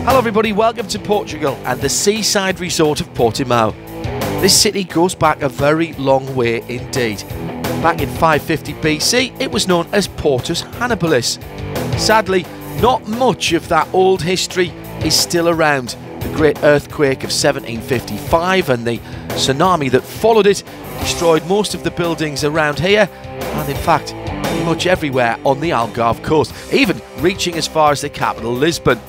Hello everybody, welcome to Portugal and the seaside resort of Portimao. This city goes back a very long way indeed. Back in 550 BC, it was known as Portus Hannibalis. Sadly, not much of that old history is still around. The great earthquake of 1755 and the tsunami that followed it destroyed most of the buildings around here, and in fact, pretty much everywhere on the Algarve coast, even reaching as far as the capital, Lisbon.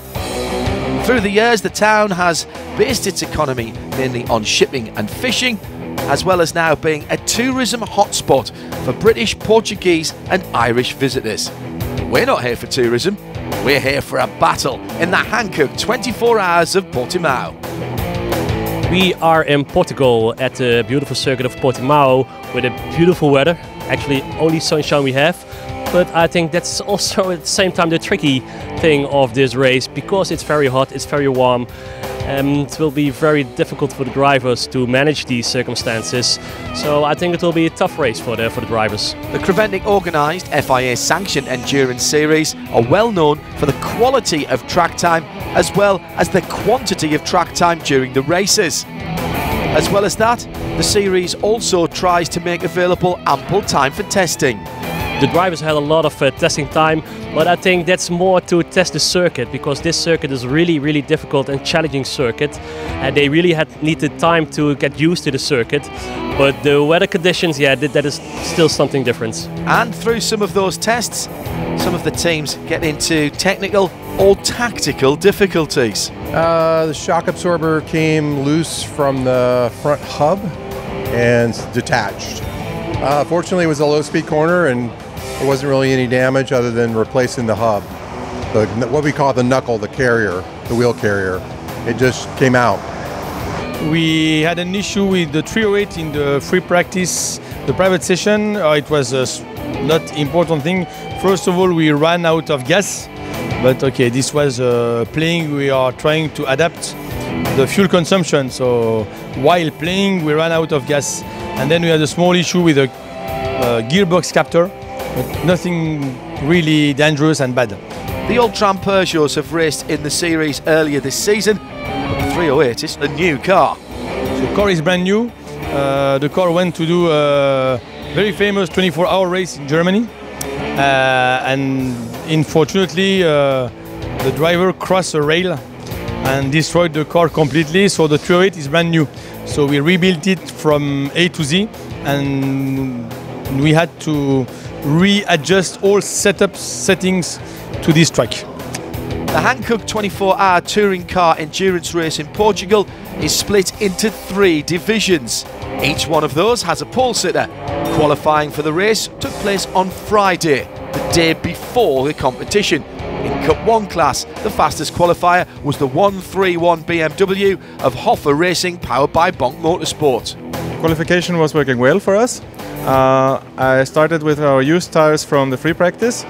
Through the years, the town has based its economy mainly on shipping and fishing, as well as now being a tourism hotspot for British, Portuguese and Irish visitors. We're not here for tourism, we're here for a battle in the Hankook 24 Hours of Portimao. We are in Portugal at the beautiful circuit of Portimao with a beautiful weather. Actually, only sunshine we have. But I think that's also at the same time the tricky thing of this race, because it's very hot, it's very warm. It will be very difficult for the drivers to manage these circumstances. So I think it will be a tough race for the drivers. The Creventic organised FIA-sanctioned endurance series are well known for the quality of track time as well as the quantity of track time during the races. As well as that, the series also tries to make available ample time for testing. The drivers had a lot of testing time, but I think that's more to test the circuit, because this circuit is really difficult and challenging circuit, and they really needed time to get used to the circuit. But the weather conditions, yeah, that is still something different. And through some of those tests, some of the teams get into technical or tactical difficulties. The shock absorber came loose from the front hub and detached. Fortunately, it was a low-speed corner and there wasn't really any damage other than replacing the hub. What we call the knuckle, the carrier, the wheel carrier. It just came out. We had an issue with the 308 in the free practice, the private session. It was not important thing. First of all, we ran out of gas. But okay, this was playing, we are trying to adapt the fuel consumption. So while playing, we ran out of gas. And then we had a small issue with a gearbox captor, but nothing really dangerous and bad. The old Tram Peugeots have raced in the series earlier this season, but the 308 is a new car. So the car is brand new. The car went to do a very famous 24-hour race in Germany. And unfortunately, the driver crossed a rail and destroyed the car completely, so the 308 is brand new. So we rebuilt it from A to Z, and we had to readjust all settings to this track. The Hankook 24-hour touring car endurance race in Portugal is split into 3 divisions. Each one of those has a pole sitter. Qualifying for the race took place on Friday, the day before the competition. In Cup 1 class, the fastest qualifier was the 131 BMW of Hoffa Racing, powered by Bonk Motorsport. Qualification was working well for us. I started with our used tires from the free practice,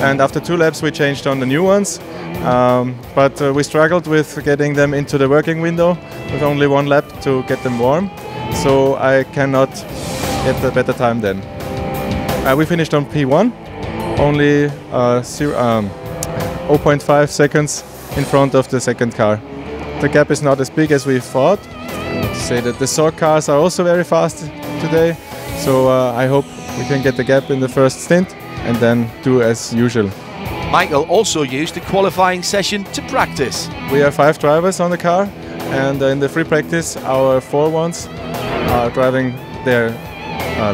and after 2 laps we changed on the new ones. But we struggled with getting them into the working window with only 1 lap to get them warm. So I cannot get a better time then. We finished on P1, only 0.5 seconds in front of the second car. The gap is not as big as we thought. To say that the SOG cars are also very fast today, so I hope we can get the gap in the first stint and then do as usual. Michael also used the qualifying session to practice. We are 5 drivers on the car, and in the free practice our 4 ones are driving their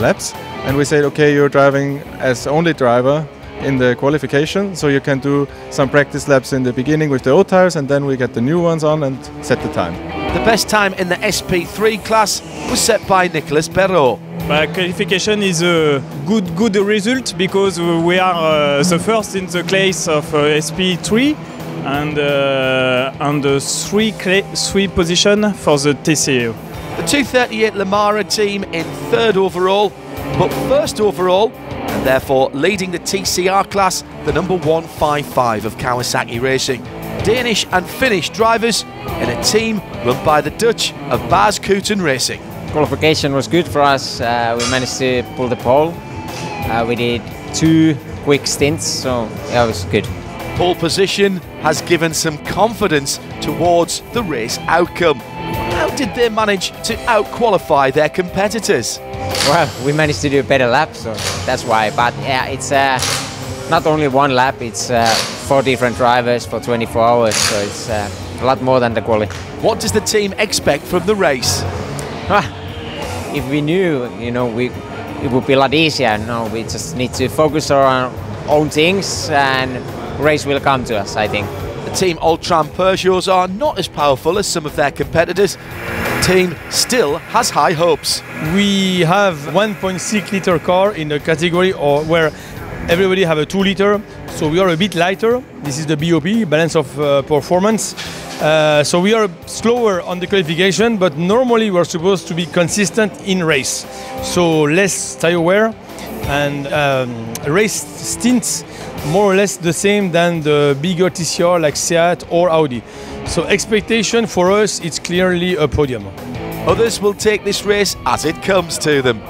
laps, and we said, okay, you're driving as only driver in the qualification, so you can do some practice laps in the beginning with the old tires, and then we get the new ones on and set the time. The best time in the SP3 class was set by Nicolas Perrault. Qualification is a good result, because we are the first in the class of SP3 and the 3 position for the TCE. The 238 Lamara team in 3rd overall, but 1st overall, and therefore leading the TCR class, the number 155 of Kawasaki Racing. Danish and Finnish drivers in a team run by the Dutch of Bas Koeten Racing. Qualification was good for us. We managed to pull the pole. We did 2 quick stints, so yeah, it was good. Pole position has given some confidence to towards the race outcome. How did they manage to out-qualify their competitors? Well, we managed to do a better lap, so that's why. But yeah, it's not only one lap, it's 4 different drivers for 24 hours, so it's a lot more than the quali. What does the team expect from the race? If we knew, you know, it would be a lot easier. No, we just need to focus on our own things and race will come to us, I think. The Team Ultram Peugeots are not as powerful as some of their competitors. The team still has high hopes. We have 1.6 liter car in the category where everybody have a 2 liter, so we are a bit lighter. This is the BOP, balance of performance. So we are slower on the qualification, but normally we're supposed to be consistent in race. So less tire wear and race stints more or less the same than the bigger TCR like Seat or Audi. So expectation for us, it's clearly a podium. Others will take this race as it comes to them.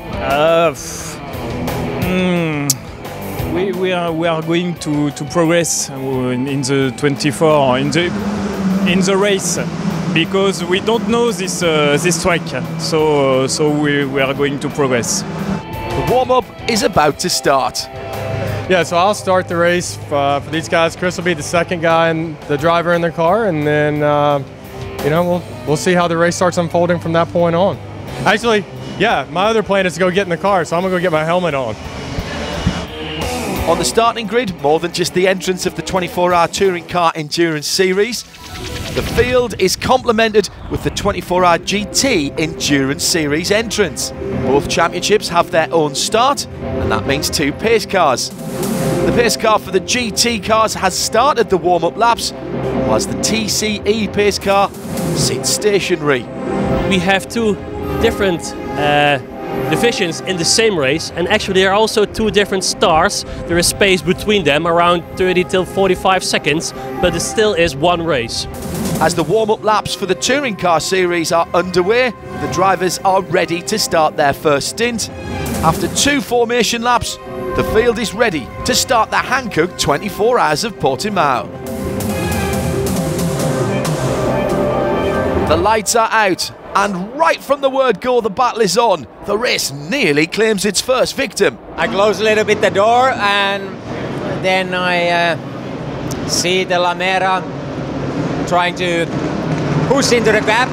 We are going to progress in the 24 in the race because we don't know this track, so we are going to progress. The warm-up is about to start. Yeah, so I'll start the race for these guys. Chris will be the second guy and the driver in their car, and then you know we'll see how the race starts unfolding from that point on. Actually, yeah, my other plan is to go get in the car, so I'm gonna go get my helmet on. On the starting grid, more than just the entrance of the 24-hour Touring Car Endurance Series, the field is complemented with the 24-hour GT Endurance Series entrance. Both championships have their own start, and that means 2 pace cars. The pace car for the GT cars has started the warm-up laps, whilst the TCE pace car sits stationary. We have 2 different divisions in the same race, and actually there are also 2 different starts. There is space between them, around 30 till 45 seconds, but it still is one race. As the warm-up laps for the Touring Car Series are underway, the drivers are ready to start their first stint. After 2 formation laps, the field is ready to start the Hankook 24 Hours of Portimao. The lights are out, and right from the word go, the battle is on. The race nearly claims its first victim. I close a little bit the door and then I see the Lamera trying to push into the gap.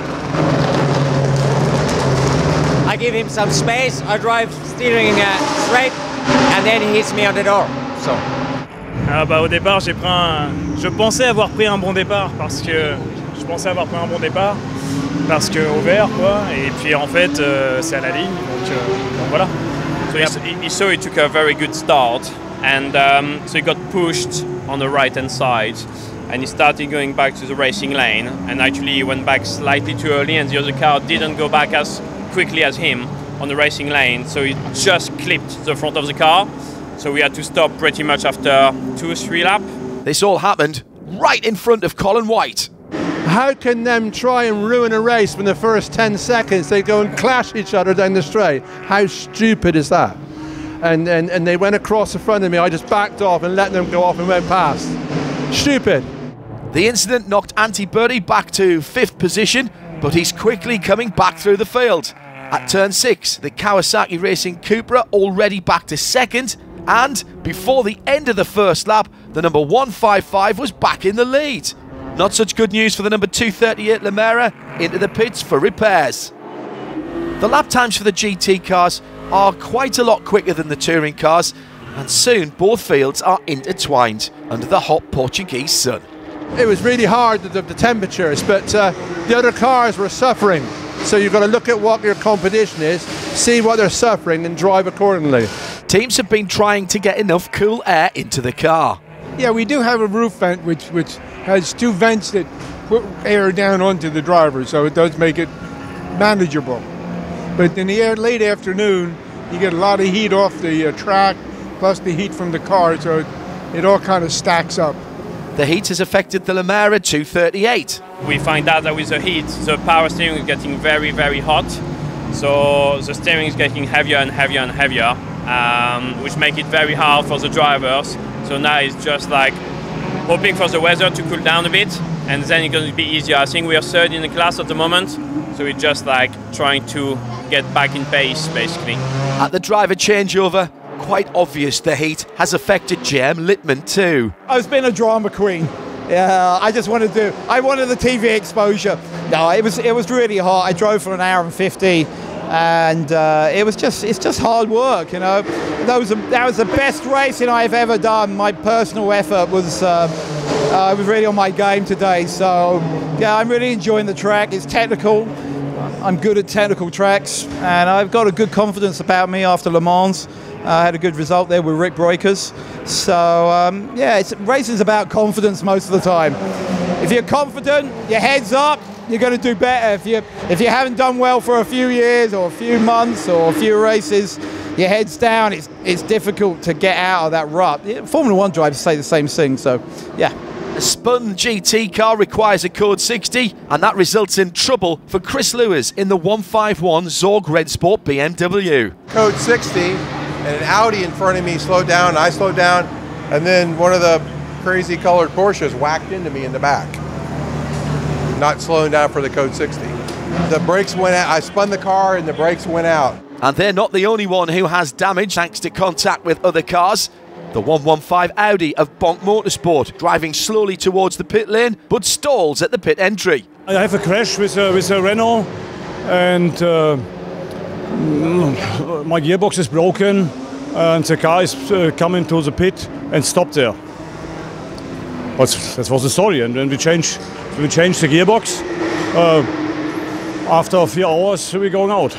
I give him some space, I drive steering straight and then he hits me on the door. So. Au départ, je pensais avoir pris un bon départ parce que au vert quoi, et puis en fait c'est à la ligne, donc voilà. So he saw he took a very good start, and so he got pushed on the right hand side, and he started going back to the racing lane, and actually he went back slightly too early, and the other car didn't go back as quickly as him on the racing lane, so he just clipped the front of the car, so we had to stop pretty much after 2 or 3 laps. This all happened right in front of Colin White. How can them try and ruin a race when the first 10 seconds they go and clash each other down the straight? How stupid is that? And they went across the front of me, I just backed off and let them go off and went past. Stupid. The incident knocked Antti Birdie back to 5th position, but he's quickly coming back through the field. At turn 6, the Kawasaki Racing Cupra already back to 2nd, and before the end of the first lap, the number 155 was back in the lead. Not such good news for the number 238 Lamera, into the pits for repairs. The lap times for the GT cars are quite a lot quicker than the touring cars, and soon both fields are intertwined under the hot Portuguese sun. It was really hard, the temperatures, but the other cars were suffering. So you've got to look at what your competition is, see what they're suffering and drive accordingly. Teams have been trying to get enough cool air into the car. Yeah, we do have a roof vent which has 2 vents that put air down onto the driver, so it does make it manageable. But in the late afternoon, you get a lot of heat off the track, plus the heat from the car, so it all kind of stacks up. The heat has affected the Lamera 238. We find out that with the heat, the power steering is getting very, very hot. So the steering is getting heavier and heavier and heavier, which make it very hard for the drivers. So now it's just like hoping for the weather to cool down a bit, and then it's going to be easier. I think we are third in the class at the moment, so we're just like trying to get back in pace, basically. At the driver changeover, quite obvious the heat has affected JM Littman too. I was being a drama queen. Yeah, I wanted the TV exposure. No, it was really hot. I drove for an hour and 50, and it's just hard work, you know. That was the best racing I've ever done. My personal effort was really on my game today. So yeah, I'm really enjoying the track. It's technical. I'm good at technical tracks, and I've got a good confidence about me after Le Mans. I had a good result there with Rick Breukers. So yeah, racing's about confidence most of the time. If you're confident, your head's up, you're going to do better. If you haven't done well for a few years or a few months or a few races, your head's down. It's difficult to get out of that rut. Formula One drivers say the same thing. So yeah. A spun GT car requires a code 60, and that results in trouble for Chris Lewis in the 151 Zorg Red Sport BMW. Code 60, and an Audi in front of me slowed down, I slowed down, and then one of the crazy colored Porsches whacked into me in the back. Not slowing down for the code 60. The brakes went out, I spun the car and the brakes went out. And they're not the only one who has damage thanks to contact with other cars. The 115 Audi of Bonk Motorsport driving slowly towards the pit lane but stalls at the pit entry. I have a crash with a Renault, and my gearbox is broken, and the car is coming to the pit and stopped there. That was the story, and then we changed the gearbox. After a few hours, we're going out.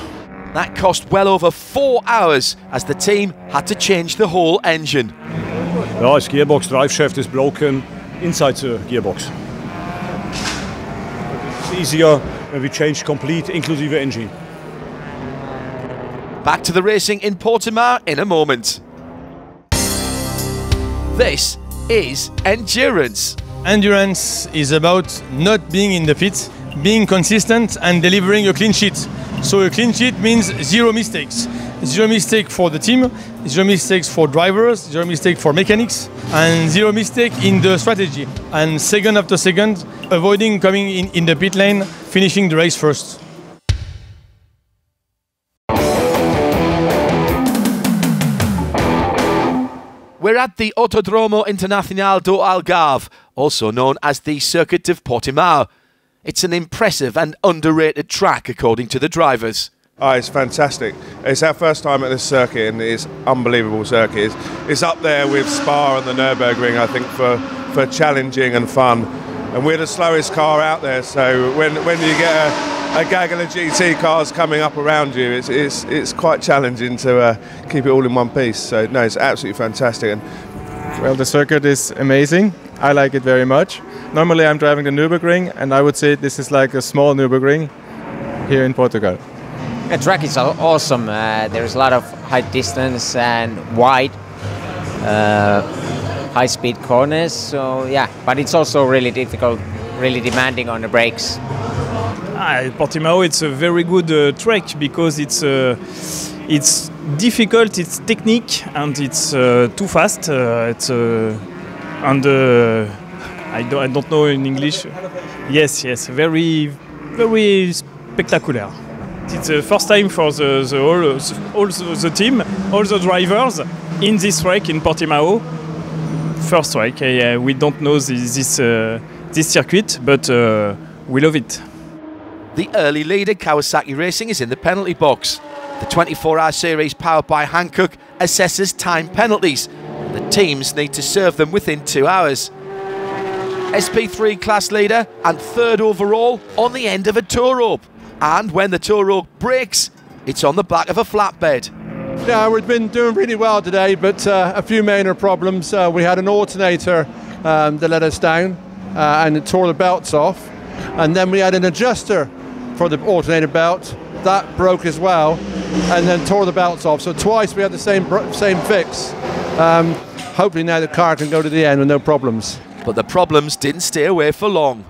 That cost well over 4 hours as the team had to change the whole engine. Yeah, his gearbox drive shaft is broken inside the gearbox. It's easier when we change complete, inclusive engine. Back to the racing in Portimao in a moment. This is endurance. Endurance is about not being in the pit, being consistent and delivering a clean sheet. So a clean sheet means zero mistakes. Zero mistake for the team, zero mistakes for drivers, zero mistake for mechanics, and zero mistake in the strategy. And second after second, avoiding coming in the pit lane, finishing the race first. We're at the Autodromo Internacional do Algarve, also known as the Circuit of Portimao. It's an impressive and underrated track, according to the drivers. Oh, it's fantastic. It's our first time at this circuit, and it's unbelievable circuit. It's up there with Spa and the Nürburgring, I think, for challenging and fun. And we're the slowest car out there, so when you get a gaggle of GT cars coming up around you, it's quite challenging to keep it all in one piece. So no, it's absolutely fantastic. And well, the circuit is amazing. I like it very much. Normally I'm driving the Nürburgring, and I would say this is like a small Nürburgring here in Portugal. The track is awesome. There's a lot of high distance and wide, high-speed corners. So yeah, but it's also really difficult, really demanding on the brakes. Portimao, it's a very good track because it's difficult, it's technique, and it's too fast. I don't know in English. Yes, very, very spectacular. It's the first time for all the team, all the drivers in this track in Portimao. First track. We don't know this circuit, but we love it. The early leader, Kawasaki Racing, is in the penalty box. The 24-hour series powered by Hankook assesses time penalties. The teams need to serve them within 2 hours. SP3 class leader and third overall on the end of a tow rope. And when the tow rope breaks, it's on the back of a flatbed. Yeah, we've been doing really well today, but a few minor problems. We had an alternator that let us down and it tore the belts off. And then we had an adjuster for the alternator belt. That broke as well and then tore the belts off. So twice we had the same fix. Hopefully now the car can go to the end with no problems. But the problems didn't stay away for long.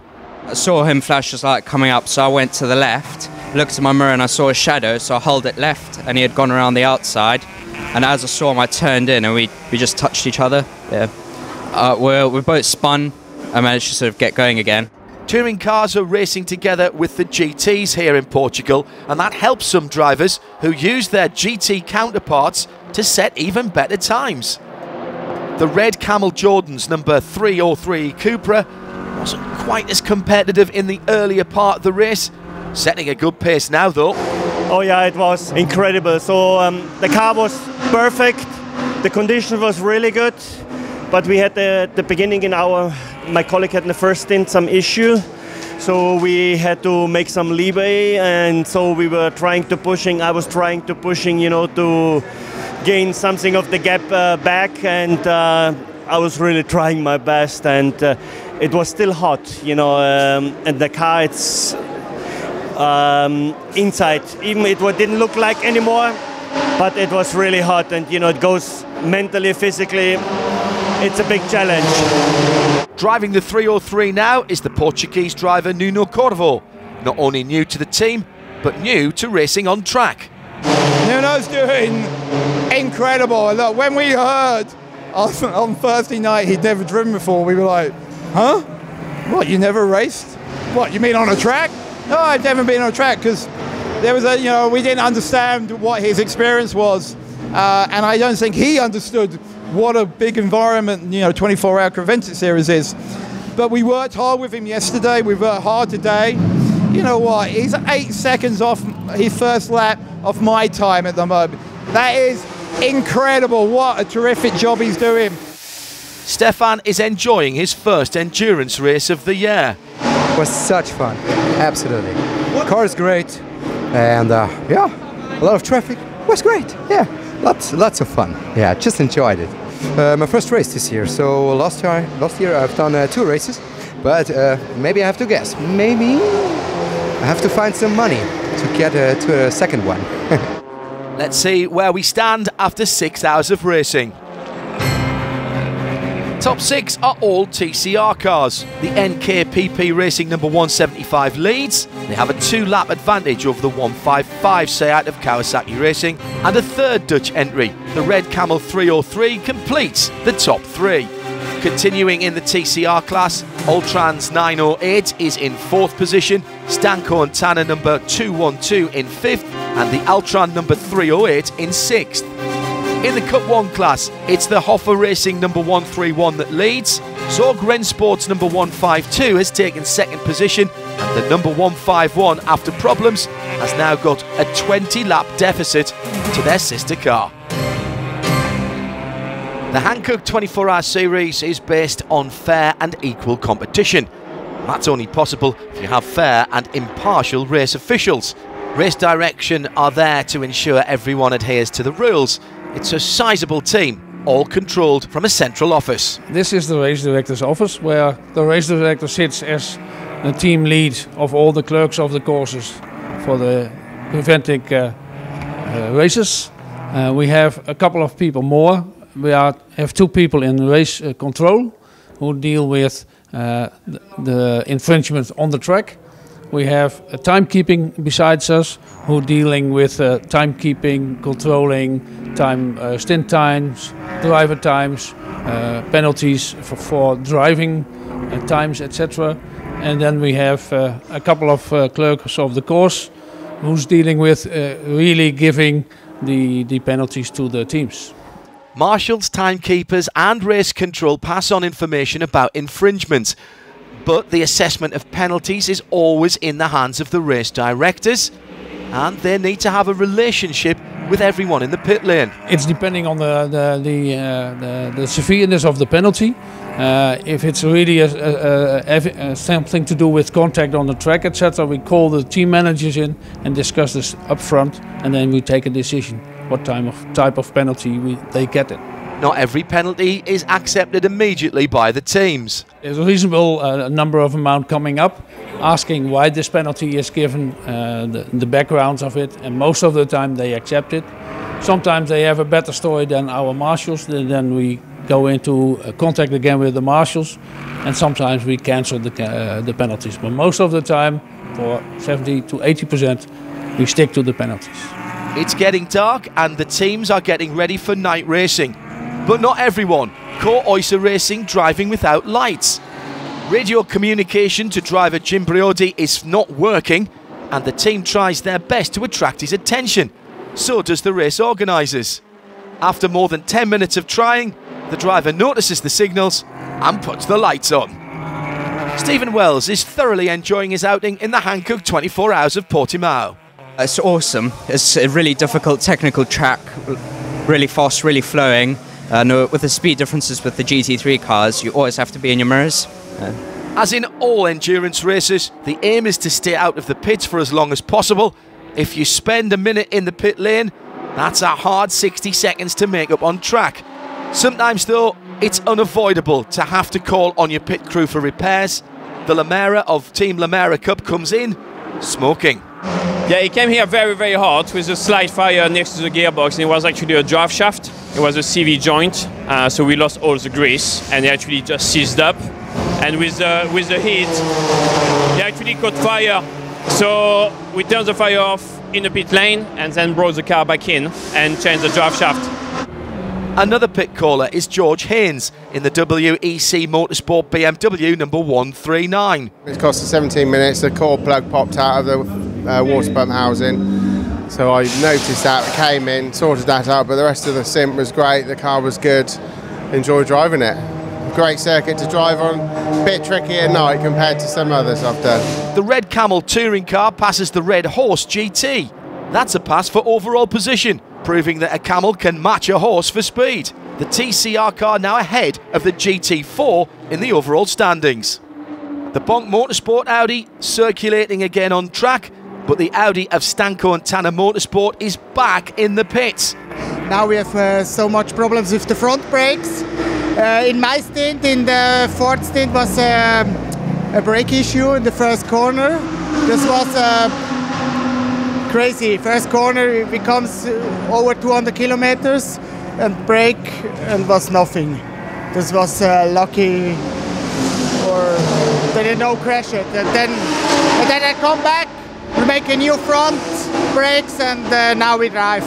I saw him flash just like coming up, so I went to the left, looked at my mirror and I saw a shadow, so I held it left and he had gone around the outside. And as I saw him, I turned in and we just touched each other. Yeah. We both spun and managed to sort of get going again. Touring cars are racing together with the GTs here in Portugal, and that helps some drivers who use their GT counterparts to set even better times. The red Camel Jordan's number 303 Cupra wasn't quite as competitive in the earlier part of the race, setting a good pace now though. Oh yeah, it was incredible. So the car was perfect, the condition was really good, but we had the beginning in my colleague had in the first stint some issue, so we had to make some leeway, and so we were trying to pushing, I was trying to pushing, you know, to gain something of the gap back, and I was really trying my best, and it was still hot, you know, and the car, it's inside, even it didn't look like anymore, but it was really hot, and you know, it goes mentally, physically, it's a big challenge. Driving the 303 now is the Portuguese driver Nuno Corvo, not only new to the team, but new to racing on track. Nuno's doing incredible. Look, when we heard on Thursday night he'd never driven before, we were like, huh? What, you never raced? What, you mean on a track? No, I've never been on a track, because there was a, you know, we didn't understand what his experience was, and I don't think he understood what a big environment, you know, 24-hour Creventic series is. But we worked hard with him yesterday, we worked hard today. You know what, he's 8 seconds off his first lap of my time at the moment. That is incredible, what a terrific job he's doing. Stefan is enjoying his first endurance race of the year. It was such fun, absolutely. The car is great, and yeah, a lot of traffic. It was great, yeah, lots of fun. Yeah, just enjoyed it. My first race this year, so last year I've done 2 races, but maybe I have to guess. Maybe I have to find some money to get to a second one. Let's see where we stand after 6 hours of racing. Top 6 are all TCR cars. The NKPP Racing number 175 leads. They have a 2-lap advantage over the 155 Seat of Kawasaki Racing, and a third Dutch entry, the red Camel 303, completes the top 3. Continuing in the TCR class, Ultrans 908 is in 4th position, Stanko and Tanner number 212 in 5th, and the Altran number 308 in 6th. In the Cup 1 class, it's the Hoffa Racing number 131 that leads. Zorg Rennsports number 152 has taken 2nd position, and the number 151, after problems, has now got a 20-lap deficit to their sister car. The Hankook 24H series is based on fair and equal competition. That's only possible if you have fair and impartial race officials. Race direction are there to ensure everyone adheres to the rules. It's a sizable team, all controlled from a central office. This is the race director's office, where the race director sits as the team lead of all the clerks of the courses for the Creventic races. We have a couple of people more. We have 2 people in race control who deal with the infringement on the track. We have a timekeeping besides us, who dealing with timekeeping, controlling time, stint times, driver times, penalties for driving times, etc. And then we have a couple of clerks of the course who's dealing with really giving the penalties to the teams. Marshals, timekeepers and race control pass on information about infringement, but the assessment of penalties is always in the hands of the race directors, and they need to have a relationship with everyone in the pit lane. It's depending on the severeness of the penalty. If it's really something to do with contact on the track, etc., we call the team managers in and discuss this up front, and then we take a decision what type of penalty they get it. Not every penalty is accepted immediately by the teams. There's a reasonable number of amount coming up, asking why this penalty is given, the backgrounds of it, and most of the time they accept it. Sometimes they have a better story than our marshals, then we go into contact again with the marshals, and sometimes we cancel the penalties. But most of the time, for 70 to 80%, we stick to the penalties. It's getting dark and the teams are getting ready for night racing. But not everyone. Caught Oyster Racing driving without lights. Radio communication to driver Jim Briodi is not working, and the team tries their best to attract his attention. So does the race organisers. After more than 10 minutes of trying, the driver notices the signals and puts the lights on. Stephen Wells is thoroughly enjoying his outing in the Hankook 24 Hours of Portimao. It's awesome. It's a really difficult technical track, really fast, really flowing. With the speed differences with the GT3 cars, you always have to be in your mirrors. As in all endurance races, the aim is to stay out of the pits for as long as possible. If you spend a minute in the pit lane, that's a hard 60 seconds to make up on track. Sometimes though, it's unavoidable to have to call on your pit crew for repairs. The Lamera of Team Lamera Cup comes in, smoking. Yeah, he came here very, very hot with a slight fire next to the gearbox, and it was actually a drive shaft. It was a CV joint, so we lost all the grease, and it actually just seized up. And with the heat, he actually caught fire. So we turned the fire off in the pit lane, and then brought the car back in and changed the drive shaft. Another pit caller is George Haynes in the WEC Motorsport BMW number 139. It cost us 17 minutes, the core plug popped out of the water pump housing. So I noticed that, came in, sorted that out, but the rest of the sim was great, the car was good, enjoyed driving it. Great circuit to drive on, a bit tricky at night compared to some others I've done. The Red Camel touring car passes the Red Horse GT. That's a pass for overall position, proving that a Camel can match a horse for speed. The TCR car now ahead of the GT4 in the overall standings. The Bonk Motorsport Audi circulating again on track, but the Audi of Stanko and Tanner Motorsport is back in the pits. Now we have so much problems with the front brakes. In my stint, in the fourth stint, was a brake issue in the first corner. This was crazy. First corner, it becomes over 200 kilometers and brake, and was nothing. This was lucky, or did no crash it. And then I come back, we make a new front brakes, and now we drive.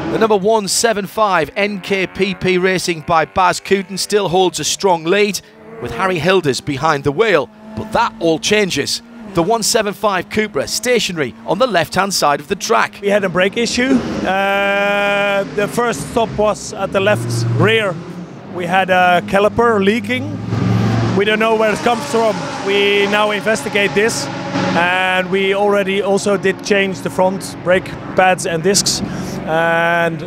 The number 175 NKPP Racing by Baz Cooten still holds a strong lead, with Harry Hilders behind the wheel, but that all changes. The 175 Cupra stationary on the left-hand side of the track. We had a brake issue. The first stop was at the left rear. We had a caliper leaking. We don't know where it comes from. We now investigate this, and we already also did change the front brake pads and discs. And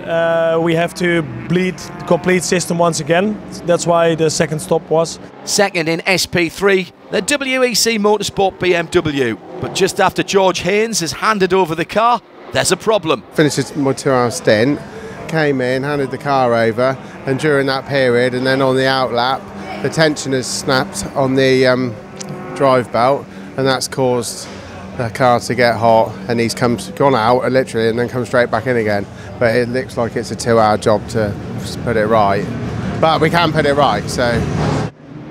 we have to bleed the complete system once again. That's why the second stop was. Second in SP3, the WEC Motorsport BMW. But just after George Haynes has handed over the car, there's a problem. Finished my 2-hour stint, came in, handed the car over, and during that period, and then on the outlap, the tension has snapped on the drive belt, and that's caused the car to get hot, and he's gone out literally and then come straight back in again. But it looks like it's a 2-hour job to put it right, but we can put it right. So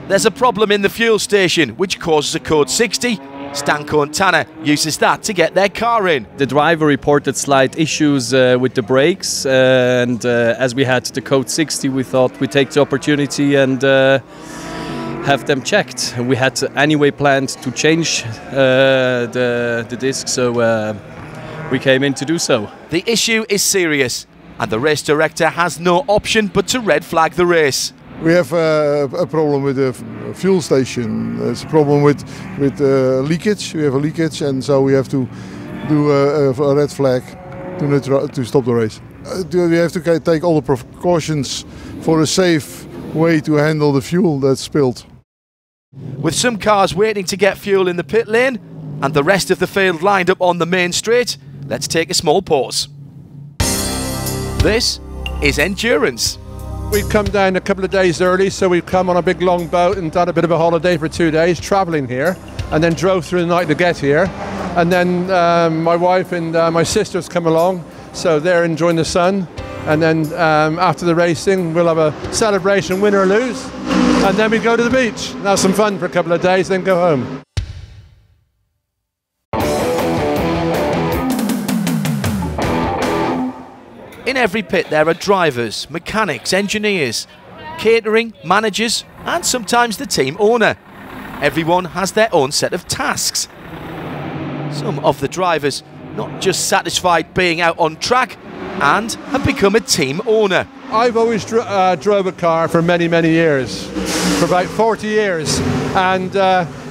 there's a problem in the fuel station which causes a code 60. Stanko and Tanner uses that to get their car in. The driver reported slight issues with the brakes, and as we had the code 60, we thought we'd take the opportunity and have them checked. We had anyway planned to change the disc, so we came in to do so. The issue is serious, and the race director has no option but to red flag the race. We have a problem with the fuel station. There's a problem with leakage. We have a leakage, and so we have to do a red flag to stop the race. We have to take all the precautions for a safe way to handle the fuel that's spilled. With some cars waiting to get fuel in the pit lane and the rest of the field lined up on the main straight, let's take a small pause. This is endurance. We'd come down a couple of days early, so we'd come on a big long boat and done a bit of a holiday for 2 days, travelling here, and then drove through the night to get here. And then my wife and my sisters come along, so they're enjoying the sun. And then after the racing, we'll have a celebration, win or lose, and then we go to the beach and have some fun for a couple of days, then go home. In every pit there are drivers, mechanics, engineers, catering, managers, and sometimes the team owner. everyone has their own set of tasks. Some of the drivers not just satisfied being out on track and have become a team owner. I've always drove a car for many, many years, for about 40 years. And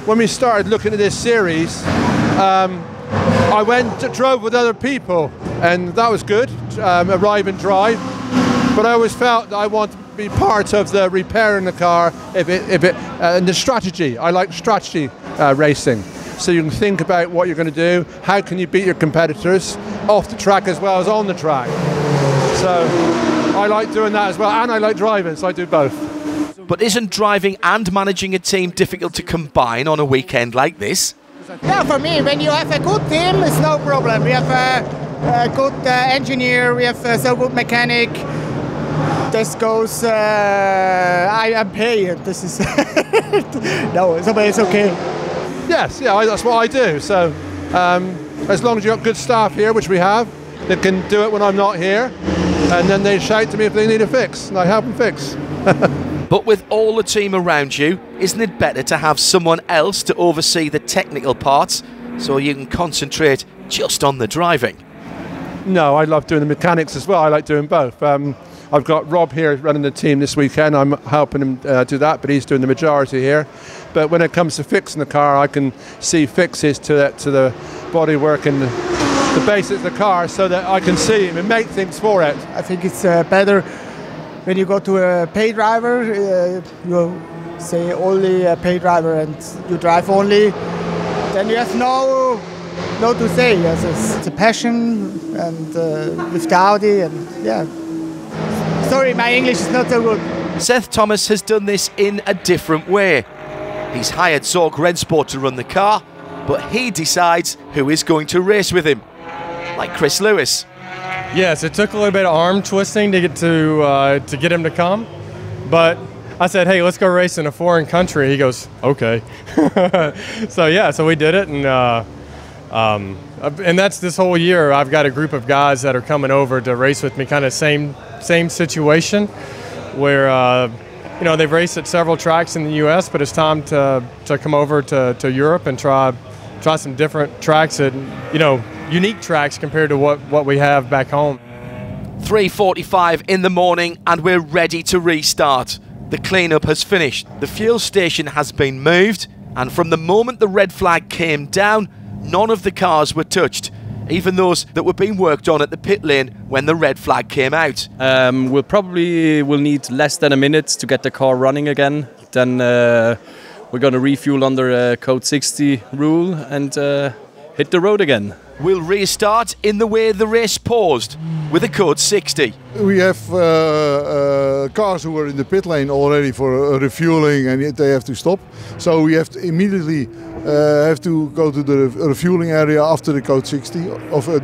when we started looking at this series, I drove with other people, and that was good, arrive and drive. But I always felt that I want to be part of the repairing the car and the strategy. I like strategy racing. So you can think about what you're going to do, how can you beat your competitors off the track as well as on the track. So I like doing that as well, and I like driving, so I do both. But isn't driving and managing a team difficult to combine on a weekend like this? Yeah, for me, when you have a good team, it's no problem. We have a good engineer, we have a so good mechanic. This goes, I am paying. This is no, it's okay. Yes, yeah, that's what I do. So as long as you've got good staff here, which we have, they can do it when I'm not here, and then they shout to me if they need a fix, and I help them fix. But with all the team around you, isn't it better to have someone else to oversee the technical parts so you can concentrate just on the driving? No, I love doing the mechanics as well. I like doing both. I've got Rob here running the team this weekend. I'm helping him do that, but he's doing the majority here. But when it comes to fixing the car, I can see fixes to the bodywork and the basics of the car so that I can see and make things for it. I think it's better when you go to a pay driver, you say only a pay driver and you drive only, then you have no to say. Yes, it's a passion, and with the Audi, and yeah. Sorry, my English is not so good. Seth Thomas has done this in a different way. He's hired Zorg Rennsport to run the car, but he decides who is going to race with him, like Chris Lewis. Yes, it took a little bit of arm twisting to get him to come, but I said, hey, let's go race in a foreign country. He goes, okay. So we did it, and that's this whole year. I've got a group of guys that are coming over to race with me, kind of same situation, where they've raced at several tracks in the U.S., but it's time to come over to Europe and try some different tracks at unique tracks compared to what we have back home. 3:45 in the morning and we're ready to restart. The cleanup has finished, the fuel station has been moved, and from the moment the red flag came down, none of the cars were touched, even those that were being worked on at the pit lane when the red flag came out. We'll need less than a minute to get the car running again. Then we're going to refuel under Code 60 rule and hit the road again. We'll restart in the way the race paused, with a Code 60. We have cars who are in the pit lane already for refueling, and they have to stop. So we have to immediately have to go to the refueling area after the Code 60,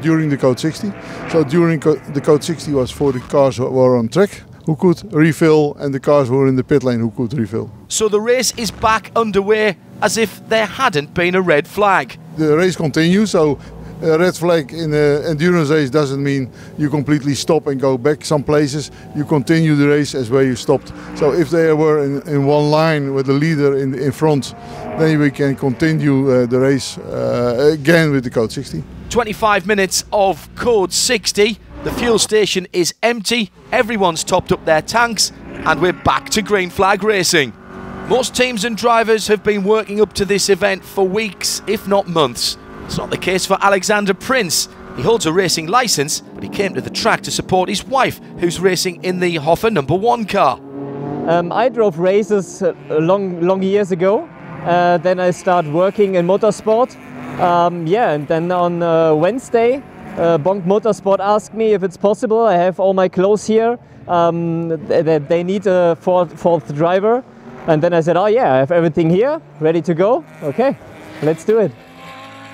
during the Code 60. So during the Code 60 was for the cars who were on track, who could refill, and the cars who were in the pit lane who could refill. So the race is back underway as if there hadn't been a red flag. The race continues, so a red flag in an endurance race doesn't mean you completely stop and go back some places. You continue the race as where you stopped. So if they were in one line with the leader in front, then we can continue the race again with the Code 60. 25 minutes of Code 60. The fuel station is empty, everyone's topped up their tanks, and we're back to green flag racing. Most teams and drivers have been working up to this event for weeks, if not months. It's not the case for Alexander Prince. He holds a racing licence, but he came to the track to support his wife, who's racing in the Hoffer #1 car. I drove races long years ago. Then I started working in motorsport. And then on Wednesday, Bonk Motorsport asked me if it's possible. I have all my clothes here. They need a fourth driver. And then I said, oh yeah, I have everything here, ready to go. Okay, let's do it.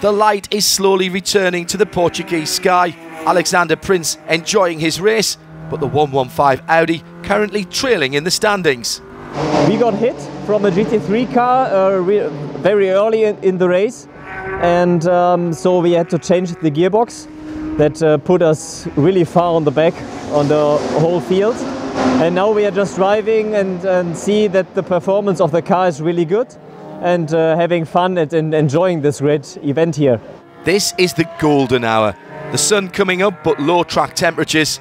The light is slowly returning to the Portuguese sky. Alexander Prince enjoying his race, but the 115 Audi currently trailing in the standings. We got hit from a GT3 car very early in the race, and so we had to change the gearbox. That put us really far on the back on the whole field. And now we are just driving and see that the performance of the car is really good. and having fun and enjoying this great event here. This is the golden hour. The sun coming up, but low track temperatures.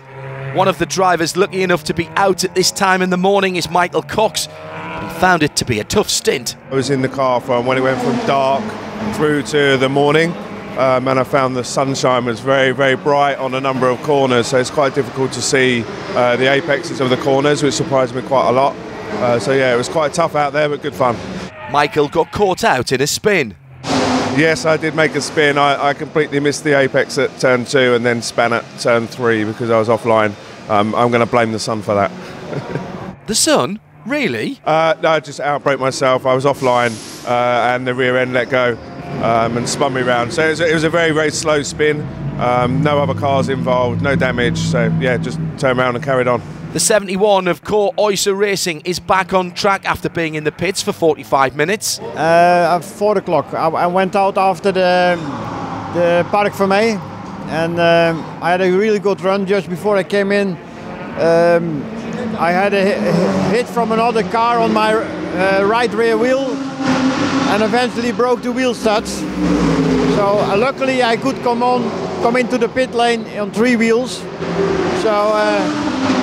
One of the drivers lucky enough to be out at this time in the morning is Michael Cox. He found it to be a tough stint. I was in the car from when it went from dark through to the morning, and I found the sunshine was very, very bright on a number of corners, so it's quite difficult to see the apexes of the corners, which surprised me quite a lot. So yeah, it was quite tough out there, but good fun. Michael got caught out in a spin. Yes, I did make a spin. I completely missed the apex at turn 2 and then span at turn 3 because I was offline. I'm going to blame the sun for that. The sun? Really? No, I just outbraked myself. I was offline and the rear end let go and spun me round. So it was a very, very slow spin. No other cars involved, no damage. So yeah, just turned around and carried on. The 71 of Core Oyster Racing is back on track after being in the pits for 45 minutes. At 4 o'clock, I went out after the Park for May, and I had a really good run just before I came in. I had a hit from another car on my right rear wheel and eventually broke the wheel studs. So luckily I could come into the pit lane on 3 wheels. So,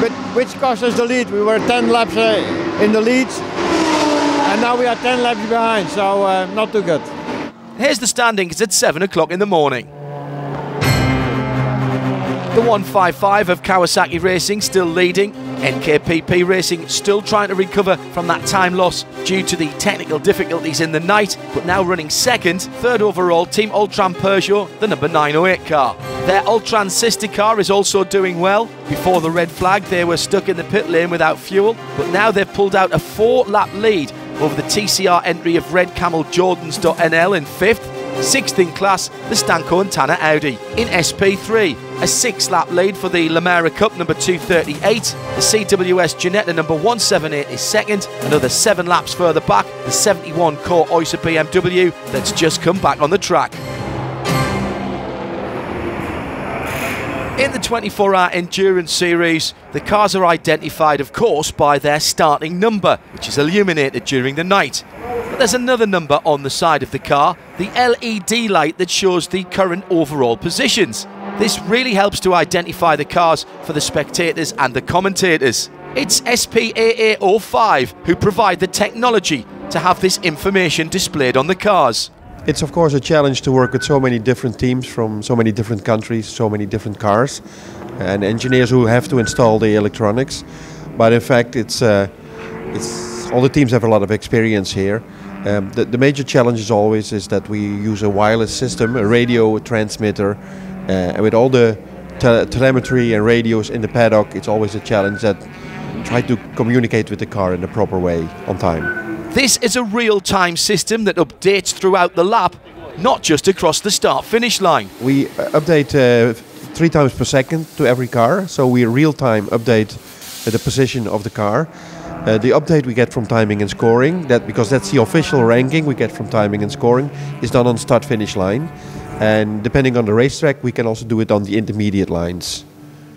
but which cost us the lead? We were 10 laps in the lead, and now we are 10 laps behind, so not too good. Here's the standings at 7 o'clock in the morning. The 155 of Kawasaki Racing still leading. NKPP Racing still trying to recover from that time loss due to the technical difficulties in the night, but now running second. Third overall, Team Ultran Peugeot, the number 908 car. Their Ultran sister car is also doing well. Before the red flag, they were stuck in the pit lane without fuel, but now they've pulled out a 4-lap lead over the TCR entry of Red Camel Jordans.nl in 5th. 6th in class, the Stanko and Tanner Audi. In SP3, a 6-lap lead for the Lamara Cup number 238. The CWS Ginetta number 178 is second. Another 7 laps further back, the 71 Core Oyster BMW that's just come back on the track. In the 24-hour Endurance Series, the cars are identified, of course, by their starting number, which is illuminated during the night. But there's another number on the side of the car, the LED light that shows the current overall positions. This really helps to identify the cars for the spectators and the commentators. It's SPAA05 who provide the technology to have this information displayed on the cars. It's of course a challenge to work with so many different teams from so many different countries, so many different cars, and engineers who have to install the electronics. But in fact, it's all the teams have a lot of experience here. The major challenge is always is that we use a wireless system, a radio transmitter, and with all the telemetry and radios in the paddock, it's always a challenge that try to communicate with the car in the proper way on time. This is a real-time system that updates throughout the lap, not just across the start-finish line. We update 3 times per second to every car, so we real-time update the position of the car. The update we get from timing and scoring, because that's the official ranking we get from timing and scoring, is done on start-finish line. And depending on the racetrack, we can also do it on the intermediate lines.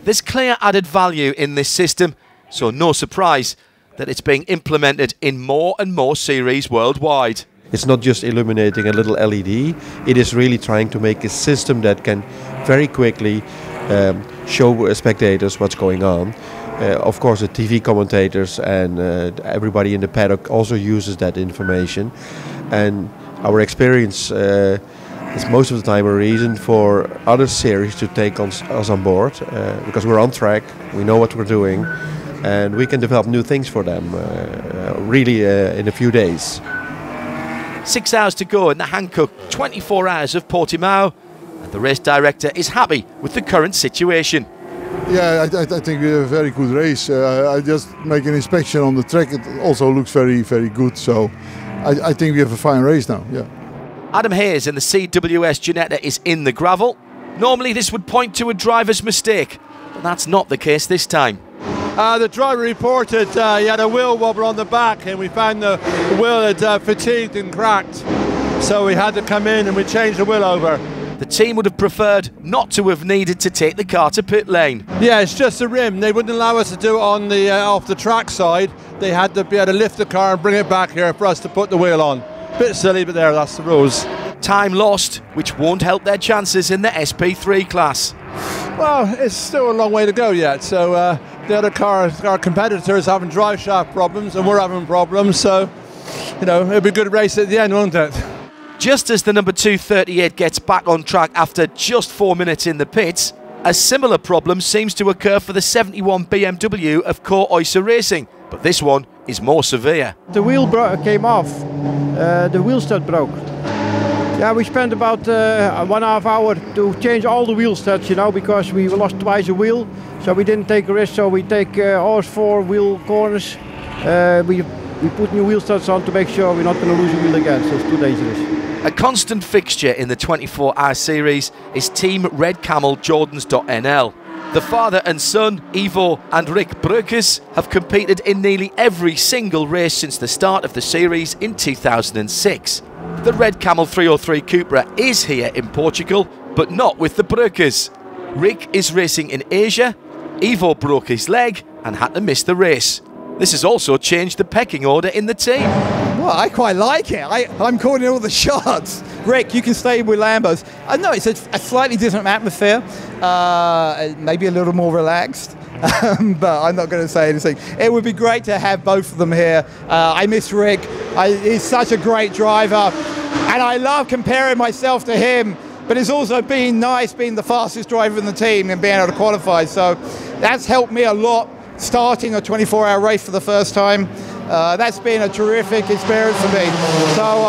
There's clear added value in this system, so no surprise that it's being implemented in more and more series worldwide. It's not just illuminating a little LED, it is really trying to make a system that can very quickly show spectators what's going on. Of course, the TV commentators and everybody in the paddock also uses that information. And our experience is most of the time a reason for other series to take us on board, because we're on track, we know what we're doing, and we can develop new things for them really in a few days. 6 hours to go in the Hankook 24 Hours of Portimao. The race director is happy with the current situation. Yeah, I think we have a very good race. I just make an inspection on the track. It also looks very, very good. So I think we have a fine race now. Yeah. Adam Hayes in the CWS Ginetta is in the gravel. Normally this would point to a driver's mistake, but that's not the case this time. The driver reported he had a wheel wobble on the back, and we found the wheel had fatigued and cracked. So we had to come in and we changed the wheel over. The team would have preferred not to have needed to take the car to pit lane. Yeah, it's just a rim. They wouldn't allow us to do it on the off the track side. They had to be able to lift the car and bring it back here for us to put the wheel on. Bit silly, but that's the rules. Time lost, which won't help their chances in the SP3 class. Well, it's still a long way to go yet, so the other car competitors having drive shaft problems and we're having problems, so you know, it'll be a good race at the end, won't it? Just as the number 238 gets back on track after just 4 minutes in the pits, a similar problem seems to occur for the 71 BMW of Core Oyster Racing, but this one is more severe. The wheel came off, the wheel stud broke. Yeah, we spent about 1.5 hours to change all the wheel studs, you know, because we lost twice a wheel, so we didn't take a risk, so we take all 4 wheel corners. We put new wheel studs on to make sure we're not going to lose a wheel again, so it's too dangerous. A constant fixture in the 24-hour series is Team Red Camel Jordans.nl. The father and son, Ivo and Rick Breukers, have competed in nearly every single race since the start of the series in 2006. The Red Camel 303 Cupra is here in Portugal, but not with the Breukers. Rick is racing in Asia, Ivo broke his leg and had to miss the race. This has also changed the pecking order in the team. Well, I quite like it. I'm calling all the shots. Rick, you can stay with Lambos. I know it's a slightly different atmosphere, maybe a little more relaxed, but I'm not going to say anything. It would be great to have both of them here. I miss Rick. He's such a great driver, and I love comparing myself to him, but it's also been nice being the fastest driver in the team and being able to qualify. So that's helped me a lot, starting a 24-hour race for the first time. That's been a terrific experience for me. So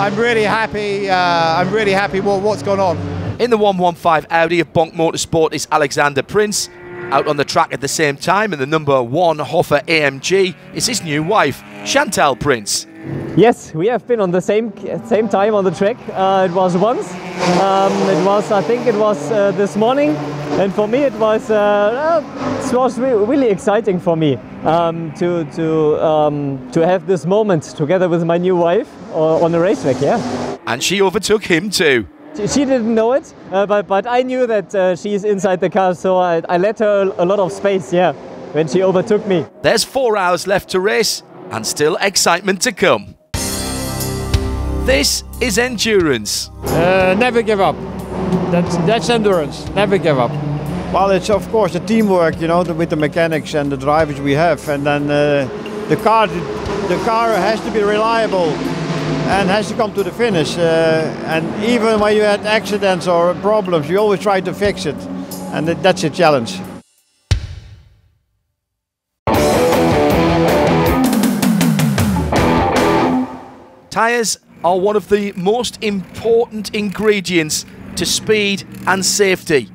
I'm really happy. I'm really happy what's gone on. In the 115 Audi of Bonk Motorsport is Alexander Prince. Out on the track at the same time in the number 1 Hoffer AMG is his new wife, Chantal Prince. Yes, we have been on the same time on the track. It was once. I think it was this morning, and for me it was really exciting for me to have this moment together with my new wife on the racetrack. Yeah. And she overtook him too. She didn't know it, but I knew that she's inside the car, so I let her a lot of space. Yeah, when she overtook me. There's 4 hours left to race, and still excitement to come. This is endurance. Never give up. That's endurance. Never give up. Well, it's of course the teamwork, you know, with the mechanics and the drivers we have, and then the car has to be reliable and has to come to the finish. And even when you had accidents or problems, you always try to fix it, and that's a challenge. Tyres are one of the most important ingredients to speed and safety.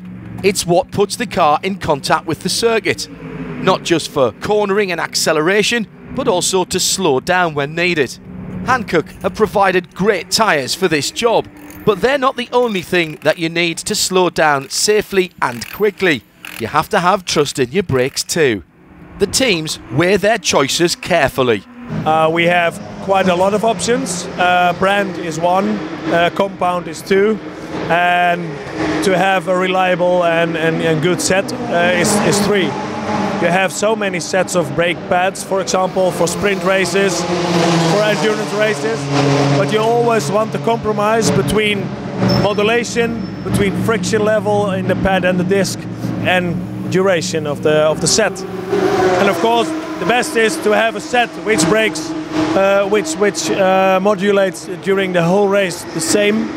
It's what puts the car in contact with the circuit, not just for cornering and acceleration, but also to slow down when needed. Hankook have provided great tyres for this job, but they're not the only thing that you need to slow down safely and quickly. You have to have trust in your brakes too. The teams weigh their choices carefully. We have quite a lot of options. Brand is 1, compound is 2, and to have a reliable and good set is 3. You have so many sets of brake pads, for example, for sprint races, for endurance races, but you always want to compromise between modulation, between friction level in the pad and the disc, and duration of the set. And of course, the best is to have a set which brakes, which modulates during the whole race the same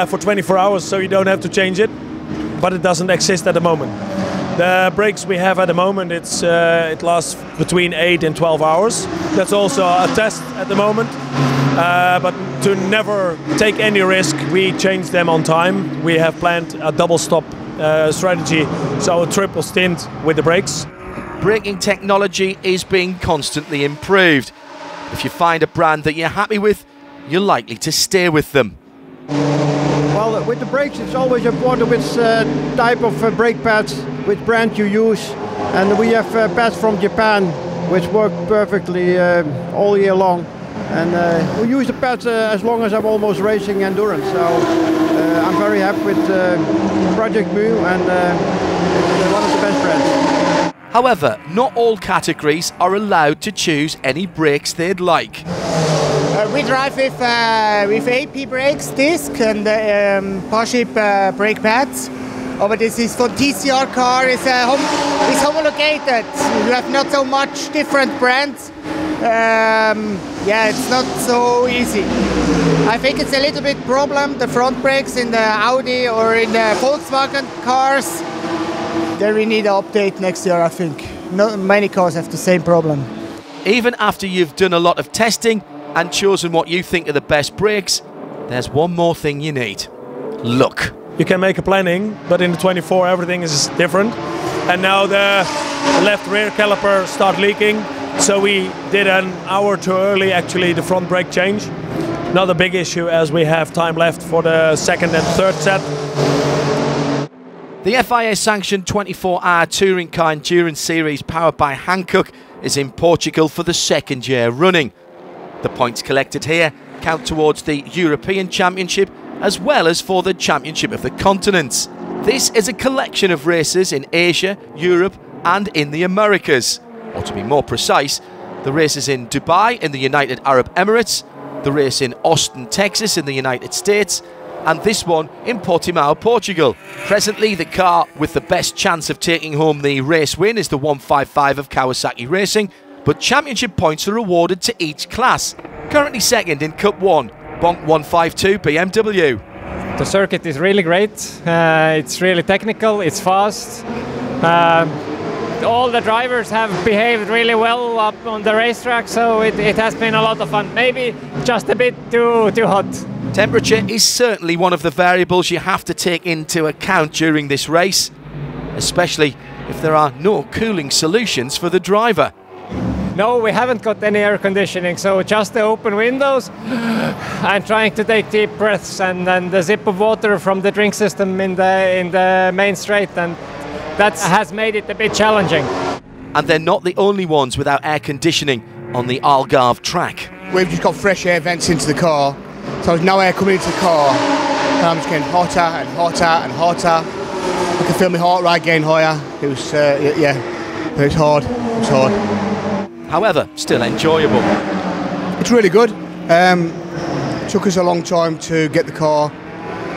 for 24 hours, so you don't have to change it, but it doesn't exist at the moment. The brakes we have at the moment, it lasts between 8 and 12 hours. That's also a test at the moment, but to never take any risk, we change them on time. We have planned a double stop strategy, so a triple stint with the brakes. Braking technology is being constantly improved. If you find a brand that you're happy with, you're likely to stay with them. Well, with the brakes, it's always important which type of brake pads, which brand you use. And we have pads from Japan, which work perfectly all year long. And we use the pads as long as I'm almost racing endurance. So I'm very happy with Project Mu, and it's one of the best brands. However, not all categories are allowed to choose any brakes they'd like. We drive with AP brakes, disc, and Parship brake pads. But this is for TCR car. It's homologated. You have not so much different brands. Yeah, it's not so easy. I think it's a little bit problem, the front brakes in the Audi or in the Volkswagen cars. There we need an update next year, I think. Not many cars have the same problem. Even after you've done a lot of testing and chosen what you think are the best brakes, there's one more thing you need. Luck. You can make a planning, but in the 24 everything is different. And now the left rear caliper start leaking. So we did an hour too early, actually, the front brake change. Not a big issue as we have time left for the second and third set. The FIA-sanctioned 24-hour touring car endurance series powered by Hankook is in Portugal for the second year running. The points collected here count towards the European Championship as well as for the Championship of the Continents. This is a collection of races in Asia, Europe and in the Americas. Or to be more precise, the races in Dubai in the United Arab Emirates, the race in Austin, Texas in the United States, and this one in Portimao, Portugal. Presently, the car with the best chance of taking home the race win is the 155 of Kawasaki Racing, but championship points are awarded to each class. Currently second in Cup 1, Bonk 152 BMW. The circuit is really great. It's really technical, it's fast. All the drivers have behaved really well up on the racetrack, so it has been a lot of fun. Maybe just a bit too hot. Temperature is certainly one of the variables you have to take into account during this race, especially if there are no cooling solutions for the driver. No, we haven't got any air conditioning, so just the open windows and trying to take deep breaths, and then the sip of water from the drink system in the main straight, and that has made it a bit challenging. And they're not the only ones without air conditioning on the Algarve track. We've just got fresh air vents into the car, so there's no air coming into the car, and I'm just getting hotter and hotter and hotter. I can feel my heart rate getting higher. It was, yeah, but it's hard. It's hard. However, still enjoyable. It's really good. Took us a long time to get the car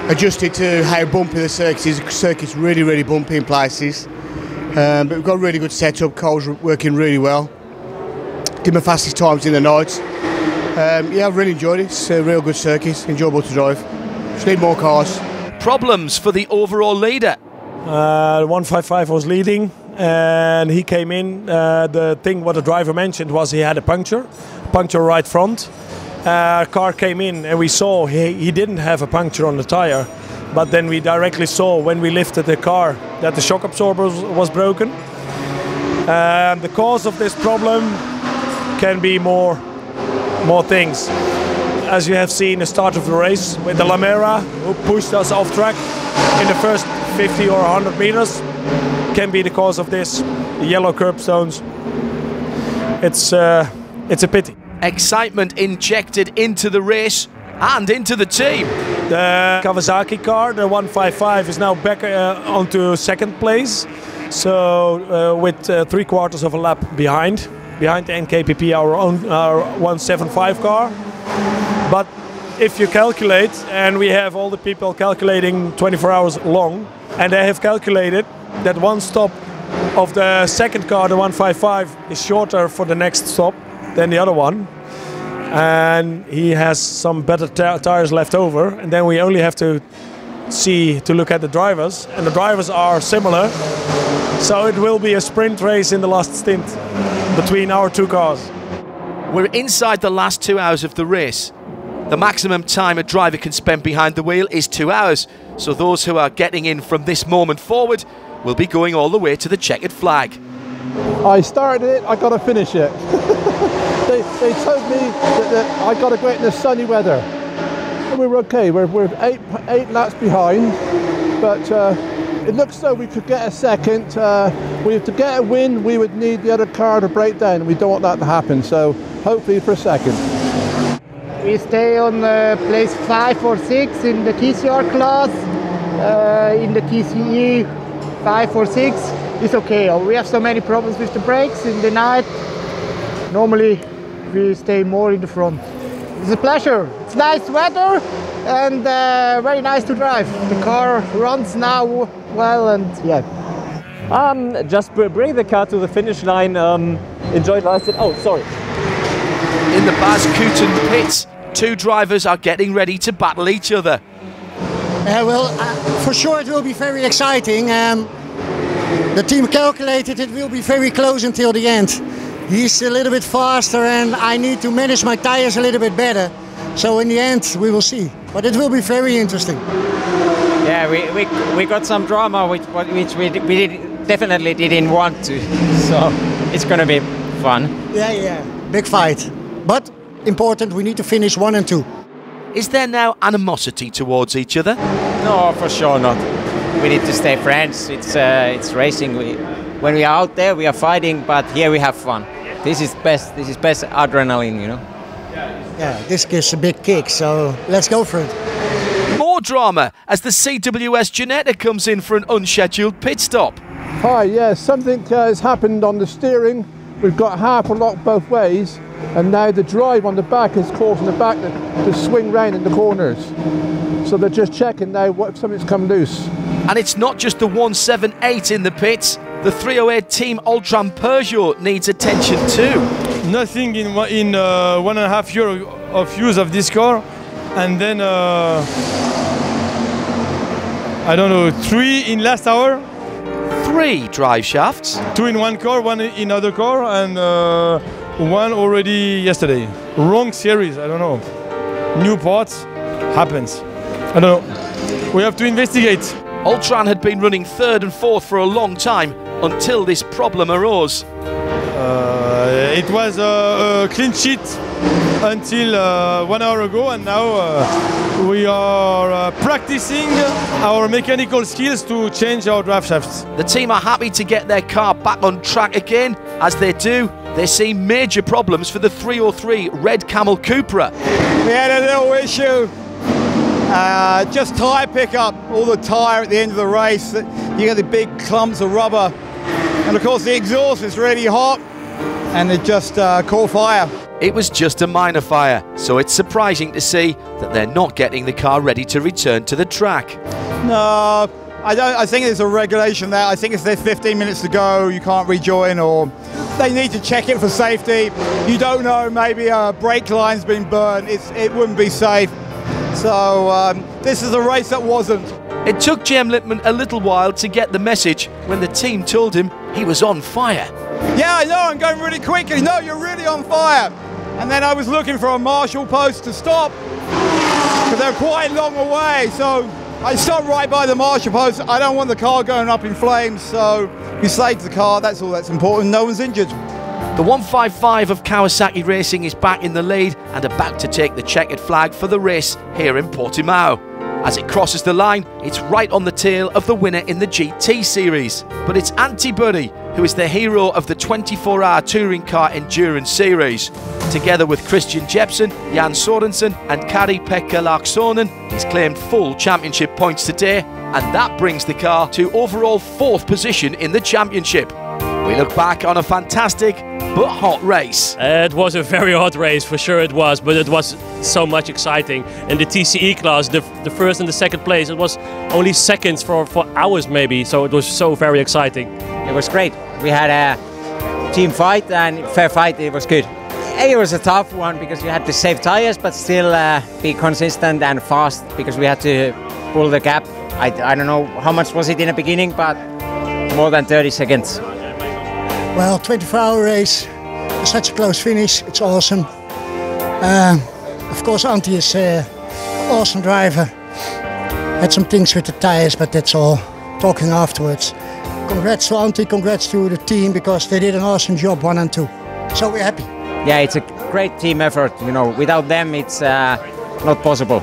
adjusted to how bumpy the circuit is. The circuit's really, really bumpy in places. But we've got a really good setup. Car's working really well. Did my fastest times in the night. Yeah, I've really enjoyed it. It's a real good circuit, enjoyable to drive. Just need more cars. Problems for the overall leader. The 155 was leading and he came in. The thing what the driver mentioned was he had a puncture right front. Car came in and we saw he didn't have a puncture on the tire, but then we directly saw when we lifted the car that the shock absorber was broken. The cause of this problem can be more things. As you have seen the start of the race with the Lamera, who pushed us off track in the first 50 or 100 meters, can be the cause of this. The yellow curbstones. It's a pity. Excitement injected into the race and into the team. The Kawasaki car, the 155, is now back onto second place. So with 3/4 of a lap behind the NKPP, our 175 car. But if you calculate, and we have all the people calculating 24 hours long, and they have calculated that one stop of the second car, the 155, is shorter for the next stop than the other one. And he has some better tires left over, and then we only have to look at the drivers, and the drivers are similar. So it will be a sprint race in the last stint between our two cars. We're inside the last 2 hours of the race. The maximum time a driver can spend behind the wheel is 2 hours, so those who are getting in from this moment forward will be going all the way to the checkered flag. I started it, I got to finish it. they told me that I got to go out in the sunny weather. And we were okay, we're eight laps behind, but it looks though we could get a second. To get a win, we would need the other car to break down, and we don't want that to happen, so hopefully for a second. We stay on place 5 or 6 in the TCR class. In the TCE 5 or 6 is okay. We have so many problems with the brakes in the night. Normally we stay more in the front. It's a pleasure. It's nice weather and very nice to drive. The car runs now well and yeah. Just bring the car to the finish line. Enjoy last. Oh, sorry. In the Bas Kooten pits, two drivers are getting ready to battle each other. Well, for sure it will be very exciting. The team calculated it will be very close until the end. He's a little bit faster and I need to manage my tires a little bit better. So in the end we will see. But it will be very interesting. Yeah, we got some drama which we definitely didn't want to. So it's going to be fun. Yeah, big fight. But important, we need to finish 1 and 2. Is there now animosity towards each other? No, for sure not. We need to stay friends. It's racing. When we are out there, we are fighting, but here we have fun. This is best. This is best adrenaline, you know. Yeah, this gives a big kick. So let's go for it. More drama as the CWS Ginetta comes in for an unscheduled pit stop. Hi, yeah, something has happened on the steering. We've got half a lock both ways, and now the drive on the back is causing the back to swing round in the corners. So they're just checking now what something's come loose. And it's not just the 178 in the pits. The 308 Team Ultram Peugeot needs attention too. Nothing in 1.5 years of use of this car, and then I don't know, 3 in last hour. 3 drive shafts. 2 in one car, 1 in other car, and 1 already yesterday. Wrong series, I don't know. New parts, happens. I don't know. We have to investigate. Ultran had been running 3rd and 4th for a long time until this problem arose. It was a clean sheet until 1 hour ago, and now we are practicing our mechanical skills to change our drive shafts. The team are happy to get their car back on track again. As they do, they see major problems for the 303 Red Camel Cupra. We had a little issue. Just tyre pickup, all the tyre at the end of the race. You get the big clumps of rubber. And of course the exhaust is really hot and it just caught fire. It was just a minor fire, so it's surprising to see that they're not getting the car ready to return to the track. No, I think there's a regulation there. I think if there's 15 minutes to go, you can't rejoin, or they need to check it for safety. You don't know, maybe a brake line's been burned. It wouldn't be safe. So this is a race that wasn't. It took Jem Littman a little while to get the message when the team told him he was on fire. Yeah, I know, I'm going really quickly. No, you're really on fire. And then I was looking for a marshal post to stop because they're quite long away. So I stopped right by the marshal post. I don't want the car going up in flames, so we saved the car. That's all that's important. No one's injured. The 155 of Kawasaki Racing is back in the lead and about to take the checkered flag for the race here in Portimao. As it crosses the line, it's right on the tail of the winner in the GT series. But it's Antti Buddy who is the hero of the 24-hour touring car endurance series. Together with Christian Jepsen, Jan Sorensen and Kari-Pekka Laaksonen, he's claimed full championship points today, and that brings the car to overall 4th position in the championship. We look back on a fantastic but hot race. It was a very hot race, for sure it was, but it was so much exciting. In the TCE class, the first and the second place, it was only seconds for hours maybe, so it was so very exciting. It was great. We had a team fight and fair fight, it was good. It was a tough one because we had to save tires, but still be consistent and fast because we had to pull the gap. I don't know how much was it in the beginning, but more than 30 seconds. Well, 24-hour race, such a close finish, it's awesome. Of course, Antti is an awesome driver. Had some things with the tires, but that's all. Talking afterwards. Congrats to Antti, congrats to the team, because they did an awesome job, 1 and 2. So we're happy. Yeah, it's a great team effort. You know, without them, it's not possible.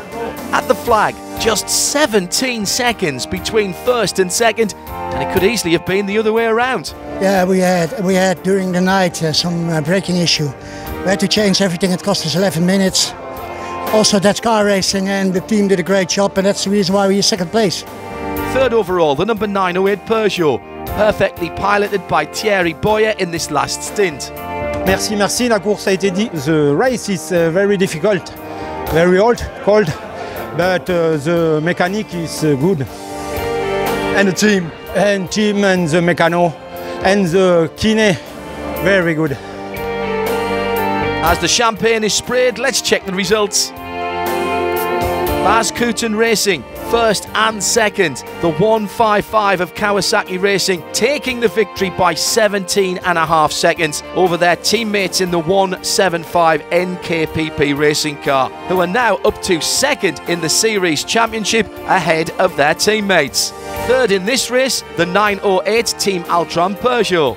At the flag, just 17 seconds between first and second, and it could easily have been the other way around. Yeah, we had during the night some braking issue. We had to change everything. It cost us 11 minutes. Also, that's car racing, and the team did a great job, and that's the reason why we're in 2nd place. 3rd overall, the number 908 Peugeot, perfectly piloted by Thierry Boyer in this last stint. Merci, la course a été dit. The race is very difficult. very cold, but the mechanic is good. And the team and the mechano and the kine, very good. As the champagne is sprayed, let's check the results. Bas Kooten Racing, first and second. The 155 of Kawasaki Racing taking the victory by 17.5 seconds over their teammates in the 175 NKPP racing car, who are now up to second in the series championship ahead of their teammates. Third in this race, the 908 Team Altran Peugeot.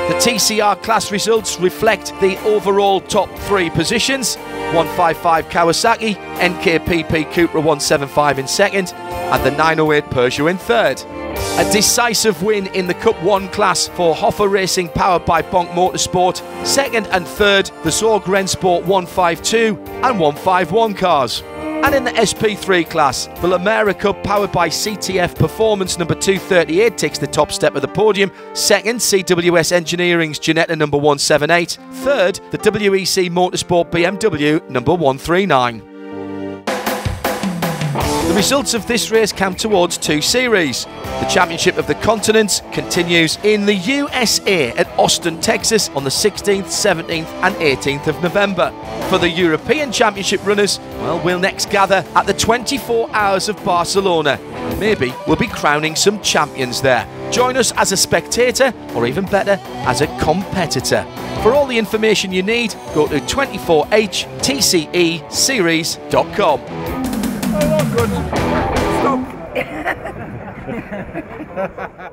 The TCR class results reflect the overall top 3 positions. 155 Kawasaki, NKPP Cupra 175 in second, and the 908 Peugeot in third. A decisive win in the Cup 1 class for Hoffa Racing powered by Bonk Motorsport. Second and third, the Zorg Rennsport 152 and 151 cars. And in the SP3 class, the Lamera Cup powered by CTF Performance number 238 takes the top step of the podium. Second, CWS Engineering's Ginetta number 178. Third, the WEC Motorsport BMW number 139. The results of this race count towards 2 series. The Championship of the Continents continues in the USA at Austin, Texas on the 16th, 17th and 18th of November. For the European Championship runners, well, we'll next gather at the 24 Hours of Barcelona. Maybe we'll be crowning some champions there. Join us as a spectator, or even better, as a competitor. For all the information you need, go to 24HTCEseries.com. Oh, good. Stop.